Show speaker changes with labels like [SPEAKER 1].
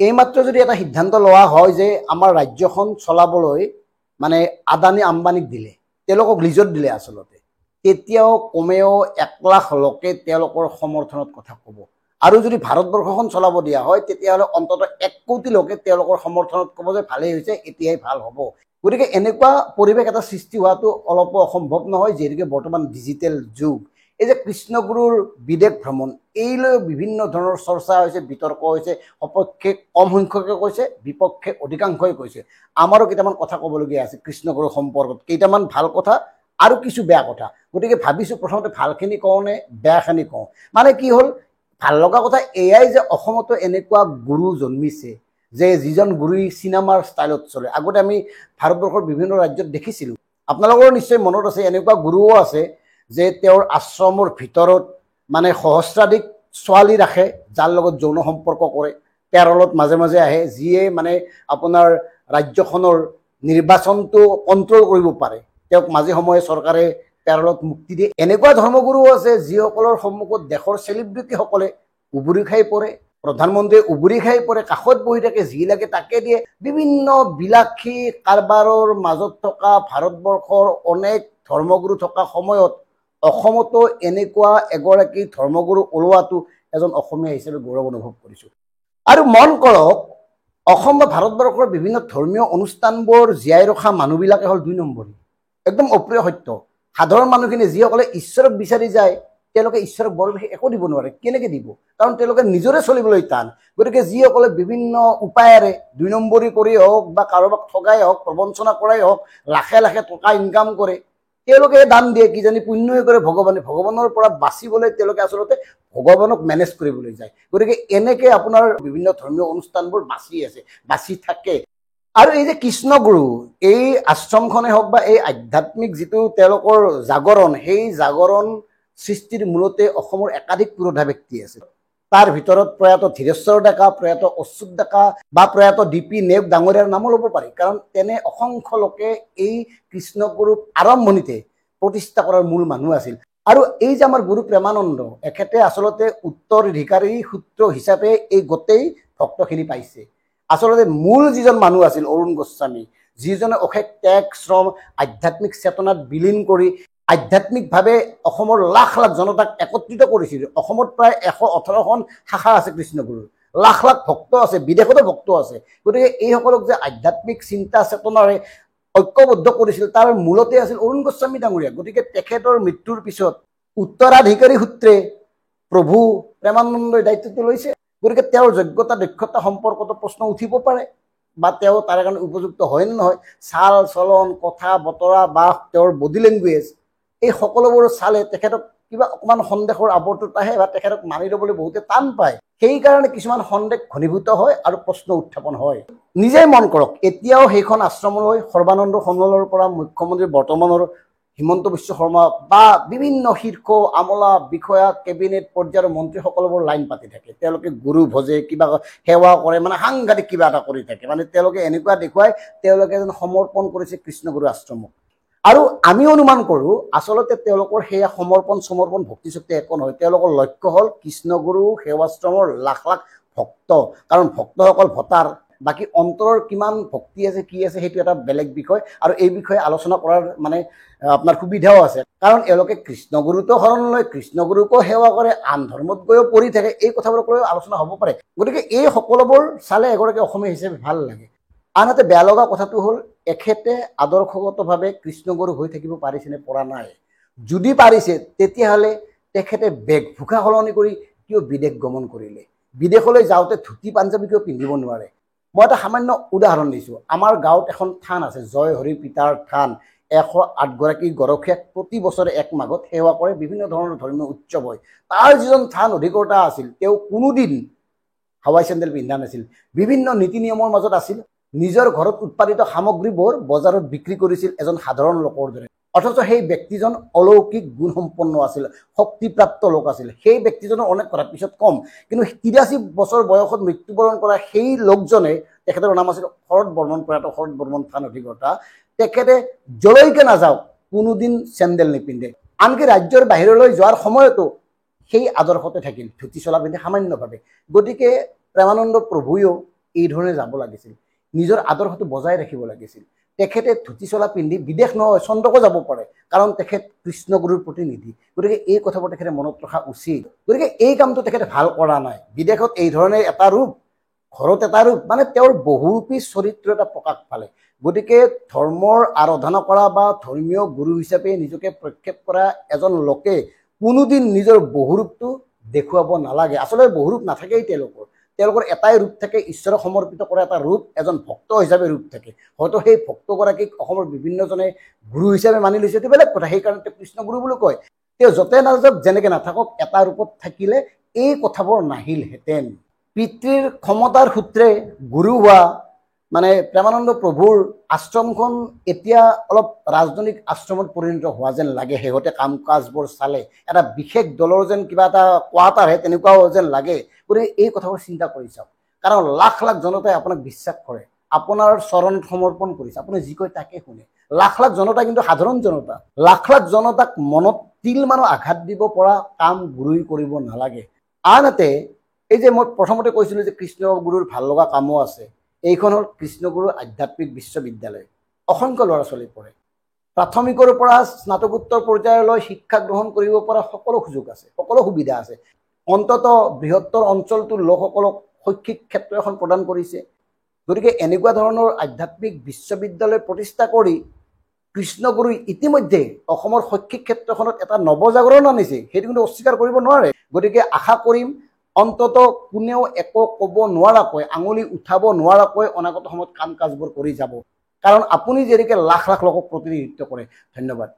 [SPEAKER 1] এইমাত্ৰ যদি এটা সিদ্ধান্ত লোৱা হয় যে আমাৰ ৰাজ্যখন চলাবলৈ মানে আদানী আম্বানীক দিলে, তেওঁলোকক লিজত দিলে আচলতে, তেতিয়াও কমেও 1 লাখ লোকে তেওঁলোকৰ সমৰ্থনত কথা ক'ব। আৰু যদি ভাৰতবৰ্ষখন চলাব দিয়া হয় তেতিয়াহ'লে অন্ততঃ 1 কোটি লোকে তেওঁলোকৰ সমৰ্থনত ক'ব যে ভালেই হৈছে, এতিয়াই ভাল হ'ব। গতিকে এনেকুৱা পৰিৱেশ এটা সৃষ্টি হোৱাটো অলপো অসম্ভৱ নহয়, যিহেতুকে বৰ্তমান ডিজিটেল যুগ। এই যে কৃষ্ণগুৰুৰ বিদেশ ভ্ৰমণ, এইলৈ বিভিন্ন ধৰণৰ চৰ্চা হৈছে, বিতৰ্ক হৈছে, সপক্ষে কম সংখ্যকে কৈছে, বিপক্ষে অধিকাংশই কৈছে। আমাৰো কেইটামান কথা ক'বলগীয়া আছে কৃষ্ণগুৰুৰ সম্পৰ্কত, কেইটামান ভাল কথা আৰু কিছু বেয়া কথা। গতিকে ভাবিছোঁ প্ৰথমতে ভালখিনি কওঁ নে বেয়াখিনি কওঁ। মানে কি হ'ল, ভাল লগা কথা এয়াই যে অসমতো এনেকুৱা গুৰু জন্মিছে যে যিজন গুৰুই চিনেমাৰ ষ্টাইলত চলে। আগতে আমি ভাৰতবৰ্ষৰ বিভিন্ন ৰাজ্যত দেখিছিলোঁ, আপোনালোকৰ নিশ্চয় মনত আছে, এনেকুৱা গুৰুও আছে যে তেওঁৰ আশ্ৰমৰ ভিতৰত মানে সহস্ৰাধিক ছোৱালী ৰাখে, যাৰ লগত যৌন সম্পৰ্ক কৰে, পেৰলত মাজে মাজে আহে, যিয়ে মানে আপোনাৰ ৰাজ্যখনৰ নিৰ্বাচনটো কণ্ট্ৰল কৰিব পাৰে, তেওঁক মাজে সময়ে চৰকাৰে পেৰলত মুক্তি দিয়ে। এনেকুৱা ধৰ্মগুৰুও আছে যিসকলৰ সন্মুখত দেশৰ চেলিব্ৰিটিসকলে উবুৰি খাই পৰে, প্ৰধানমন্ত্ৰীয়ে উবুৰি খাই পৰে, কাষত বহি থাকে, যি লাগে তাকে দিয়ে। বিভিন্ন বিলাসী কাৰবাৰৰ মাজত থকা ভাৰতবৰ্ষৰ অনেক ধৰ্মগুৰু থকা সময়ত অসমতো এনেকুৱা এগৰাকী ধৰ্মগুৰু ওলোৱাটো এজন অসমীয়া হিচাপে গৌৰৱ অনুভৱ কৰিছোঁ। আৰু মন কৰক, অসম বা ভাৰতবৰ্ষৰ বিভিন্ন ধৰ্মীয় অনুষ্ঠানবোৰ জীয়াই ৰখা মানুহবিলাকে হ'ল 2 নম্বৰী, একদম অপ্ৰিয় সত্য। সাধাৰণ মানুহখিনি যিসকলে ঈশ্বৰক বিচাৰি যায়, তেওঁলোকে ঈশ্বৰক বৰ বিশেষ একো দিব নোৱাৰে। কেনেকৈ দিব? কাৰণ তেওঁলোকে নিজৰে চলিবলৈ টান। গতিকে যিসকলে বিভিন্ন উপায়েৰে 2 নম্বৰী কৰি হওক বা কাৰোবাক ঠগাই হওক, প্ৰবঞ্চনা কৰাই হওক, লাখে লাখে টকা ইনকাম কৰে, তেওঁলোকে দান দিয়ে, কিজানি পুণ্যই কৰে ভগৱানে। ভগৱানৰ পৰা বাচিবলৈ তেওঁলোকে আচলতে ভগৱানক মেনেজ কৰিবলৈ যায়। গতিকে এনেকৈ আপোনাৰ বিভিন্ন ধৰ্মীয় অনুষ্ঠানবোৰ বাচি আছে, বাচি থাকে। আৰু এই যে কৃষ্ণগুৰু, এই আশ্ৰমখনে হওক বা এই আধ্যাত্মিক যিটো তেওঁলোকৰ জাগৰণ, সেই জাগৰণ সৃষ্টিৰ মূলতে অসমৰ একাধিক পুৰোধা ব্যক্তি আছে। তাৰ ভিতৰত প্ৰয়াত ধীৰেশ্বৰ ডেকা, প্ৰয়াত অচ্যুত ডেকা বা প্ৰয়াত DP নেওগ ডাঙৰীয়াৰ নামো ল'ব পাৰি। কাৰণ তেনে অসংখ্য লোকে এই কৃষ্ণগুৰুক আৰম্ভণিতে প্ৰতিষ্ঠা কৰাৰ মূল মানুহ আছিল। আৰু এই যে আমাৰ গুৰু প্ৰেমানন্দ, এখেতে আচলতে উত্তৰাধিকাৰী সূত্ৰ হিচাপে এই গোটেই ভক্তখিনি পাইছে। আচলতে মূল যিজন মানুহ আছিল অৰুণ গোস্বামী, যিজনে অশেষ ত্যাগ শ্ৰম আধ্যাত্মিক চেতনাত বিলীন কৰি আধ্যাত্মিকভাৱে অসমৰ লাখ লাখ জনতাক একত্ৰিত কৰিছিল। অসমত প্ৰায় 118খন শাখা আছে কৃষ্ণগুৰুৰ, লাখ লাখ ভক্ত আছে, বিদেশতো ভক্ত আছে। গতিকে এইসকলক যে আধ্যাত্মিক চিন্তা চেতনাৰে ঐক্যবদ্ধ কৰিছিল, তাৰ মূলতে আছিল অৰুণ গোস্বামী ডাঙৰীয়া। গতিকে তেখেতৰ মৃত্যুৰ পিছত উত্তৰাধিকাৰী সূত্ৰে প্ৰভু প্ৰেমানন্দই দায়িত্বটো লৈছে। গতিকে তেওঁৰ যোগ্যতা দক্ষতা সম্পৰ্কতো প্ৰশ্ন উঠিব পাৰে, বা তেওঁ তাৰে কাৰণে উপযুক্ত হয় নে নহয়। চাল চলন, কথা বতৰা বা তেওঁৰ বডি লেংগুৱেজ, এই সকলোবোৰ চালে তেখেতক কিবা অকণমান সন্দেহৰ আৱৰ্তত আহে বা তেখেতক মানি ল'বলৈ বহুতে টান পায়। সেইকাৰণে কিছুমান সন্দেহ ঘনীভূত হয় আৰু প্ৰশ্ন উত্থাপন হয়। নিজেই মন কৰক, এতিয়াও সেইখন আশ্ৰমলৈ সৰ্বানন্দ সোণোৱালৰ পৰা মুখ্যমন্ত্ৰী বৰ্তমানৰ হিমন্ত বিশ্ব শৰ্মা বা বিভিন্ন শীৰ্ষ আমোলা বিষয়া, কেবিনেট পৰ্যায়ৰ মন্ত্ৰীসকলবোৰ লাইন পাতি থাকে। তেওঁলোকে গুৰু ভজে, কিবা সেৱা কৰে, মানে সাংঘাতিক কিবা এটা কৰি থাকে। মানে তেওঁলোকে এনেকুৱা দেখুৱায় তেওঁলোকে যেন সমৰ্পণ কৰিছে কৃষ্ণগুৰু আশ্ৰমক। আৰু আমি অনুমান কৰোঁ আচলতে তেওঁলোকৰ সেয়া সমৰ্পণ ভক্তি শক্তি একো নহয়। তেওঁলোকৰ লক্ষ্য হ'ল কৃষ্ণগুৰু সেৱাশ্ৰমৰ লাখ লাখ ভক্ত। কাৰণ ভক্তসকল ভটাৰ, বাকী অন্তৰৰ কিমান ভক্তি আছে কি আছে সেইটো এটা বেলেগ বিষয়। আৰু এই বিষয়ে আলোচনা কৰাৰ মানে আপোনাৰ সুবিধাও আছে। কাৰণ এওঁলোকে কৃষ্ণগুৰুতো শৰণ লয়, কৃষ্ণগুৰুকো সেৱা কৰে, আন ধৰ্মত গৈও পঢ়ি থাকে, এই কথাবোৰক লৈ আলোচনা হ'ব পাৰে। গতিকে এই সকলোবোৰ চালে এগৰাকী অসমীয়া হিচাপে ভাল লাগে। আনহাতে বেয়া লগা কথাটো হ'ল এখেতে আদৰ্শগতভাৱে কৃষ্ণগুৰু হৈ থাকিব পাৰিছেনে, পৰা নাই। যদি পাৰিছে তেতিয়াহ'লে তেখেতে বেশভূষা সলনি কৰি কিয় বিদেশ গমন কৰিলে? বিদেশলৈ যাওঁতে ধুতি পাঞ্জাবী কিয় পিন্ধিব নোৱাৰে? মই এটা সামান্য উদাহৰণ দিছোঁ। আমাৰ গাঁৱত এখন থান আছে, জয় হৰি পিতাৰ থান। 108 গৰাকী গৰখীয়াক প্ৰতি বছৰে 1 মাঘত সেৱা কৰে, বিভিন্ন ধৰণৰ ধৰ্মীয় উৎসৱ হয়। তাৰ যিজন থান অধিকৰ্তা আছিল, তেওঁ কোনোদিন হাৱাই চেণ্ডেল পিন্ধা নাছিল, বিভিন্ন নীতি নিয়মৰ মাজত আছিল। নিজৰ ঘৰত উৎপাদিত সামগ্ৰীবোৰ বজাৰত বিক্ৰী কৰিছিল এজন সাধাৰণ লোকৰ দৰে। অথচ সেই ব্যক্তিজন অলৌকিক গুণসম্পন্ন আছিল, শক্তিপ্ৰাপ্ত লোক আছিল। সেই ব্যক্তিজনৰ অনেক কথা পিছত কম, কিন্তু 83 বছৰ বয়সত মৃত্যুবৰণ কৰা সেই লোকজনে, তেখেতৰ নাম আছিল শৰৎ বৰ্মন, প্ৰয়াত শৰৎ বৰ্মন থান অধিকৰ্তা। তেখেতে যলৈকে নাযাওক কোনোদিন চেণ্ডেল নিপিন্ধে। আনকি ৰাজ্যৰ বাহিৰলৈ যোৱাৰ সময়তো সেই আদৰ্শতে থাকিল, ধুতি চলা পিন্ধে সামান্যভাৱে। গতিকে প্ৰেমানন্দ প্ৰভুৱেও এই ধৰণে যাব লাগিছিল, নিজৰ আদৰ্শটো বজাই ৰাখিব লাগিছিল। তেখেতে ধুতি চলা পিন্ধি বিদেশ নহয় চন্দ্ৰকো যাব পাৰে, কাৰণ তেখেত কৃষ্ণগুৰুৰ প্ৰতিনিধি। গতিকে এই কথাবোৰ তেখেতে মনত ৰখা উচিত। গতিকে এই কামটো তেখেতে ভাল কৰা নাই। বিদেশত এই ধৰণে এটা ৰূপ, ঘৰত এটা ৰূপ, মানে তেওঁৰ বহুৰূপী চৰিত্ৰ এটা প্ৰকাশ পালে। গতিকে ধৰ্মৰ আৰাধনা কৰা বা ধৰ্মীয় গুৰু হিচাপে নিজকে প্ৰক্ষেপ কৰা এজন লোকে কোনোদিন নিজৰ বহুৰূপটো দেখুৱাব নালাগে। আচলতে বহুৰূপ নাথাকেই তেওঁলোকৰ এটাই ৰূপ থাকে, ঈশ্বৰক সমৰ্পিত কৰা এটা ৰূপ, এজন ভক্ত হিচাপে ৰূপ থাকে। হয়তো সেই ভক্তগৰাকীক অসমৰ বিভিন্নজনে গুৰু হিচাপে মানি লৈছে, এইটো বেলেগ কথা, সেইকাৰণে তেওঁ কৃষ্ণগুৰু বুলি কয়। তেওঁ য'তে নাযাওক যেনেকৈ নাথাকক এটা ৰূপত থাকিলে এই কথাবোৰ নাহিলহেঁতেন। পিতৃৰ ক্ষমতাৰ সূত্ৰে গুৰু হোৱা মানে প্ৰেমানন্দ প্ৰভুৰ আশ্ৰমখন এতিয়া অলপ ৰাজনৈতিক আশ্ৰমত পৰিণত হোৱা যেন লাগে। শেহতে কাম কাজবোৰ চালে এটা বিশেষ দলৰ যেন কিবা এটা কোৱাৰ্টাৰহে তেনেকুৱাও যেন লাগে। গতিকে এই কথাবোৰ চিন্তা কৰি চাওক, কাৰণ লাখ লাখ জনতাই আপোনাক বিশ্বাস কৰে, আপোনাৰ চৰণত সমৰ্পণ কৰিছে, আপুনি যি কয় তাকে শুনে। লাখ লাখ জনতা কিন্তু সাধাৰণ জনতা, লাখ লাখ জনতাক মনত তিলমানো আঘাত দিব পৰা কাম গুৰুই কৰিব নালাগে। আনহাতে এই যে মই প্ৰথমতে কৈছিলোঁ যে কৃষ্ণগুৰুৰ ভাল লগা কামো আছে, এইখন হ'ল কৃষ্ণগুৰু আধ্যাত্মিক বিশ্ববিদ্যালয়। অসংখ্য ল'ৰা ছোৱালী পঢ়ে, প্ৰাথমিকৰ পৰা স্নাতকোত্তৰ পৰ্যায়লৈ শিক্ষা গ্ৰহণ কৰিব পৰা সকলো সুযোগ আছে, সকলো সুবিধা আছে। অন্ততঃ বৃহত্তৰ অঞ্চলটোৰ লোকসকলক শৈক্ষিক ক্ষেত্ৰ এখন প্ৰদান কৰিছে। গতিকে এনেকুৱা ধৰণৰ আধ্যাত্মিক বিশ্ববিদ্যালয় প্ৰতিষ্ঠা কৰি কৃষ্ণগুৰুই ইতিমধ্যে অসমৰ শৈক্ষিক ক্ষেত্ৰখনত এটা নৱজাগৰণ আনিছে, সেইটো কিন্তু অস্বীকাৰ কৰিব নোৱাৰে। গতিকে আশা কৰিম অন্ততঃ কোনেও একো ক'ব নোৱাৰাকৈ, আঙুলি উঠাব নোৱাৰাকৈ অনাগত সময়ত কাম কাজবোৰ কৰি যাব, কাৰণ আপুনি যেনেকৈ লাখ লাখ লোকক প্ৰতিনিধিত্ব কৰে। ধন্যবাদ।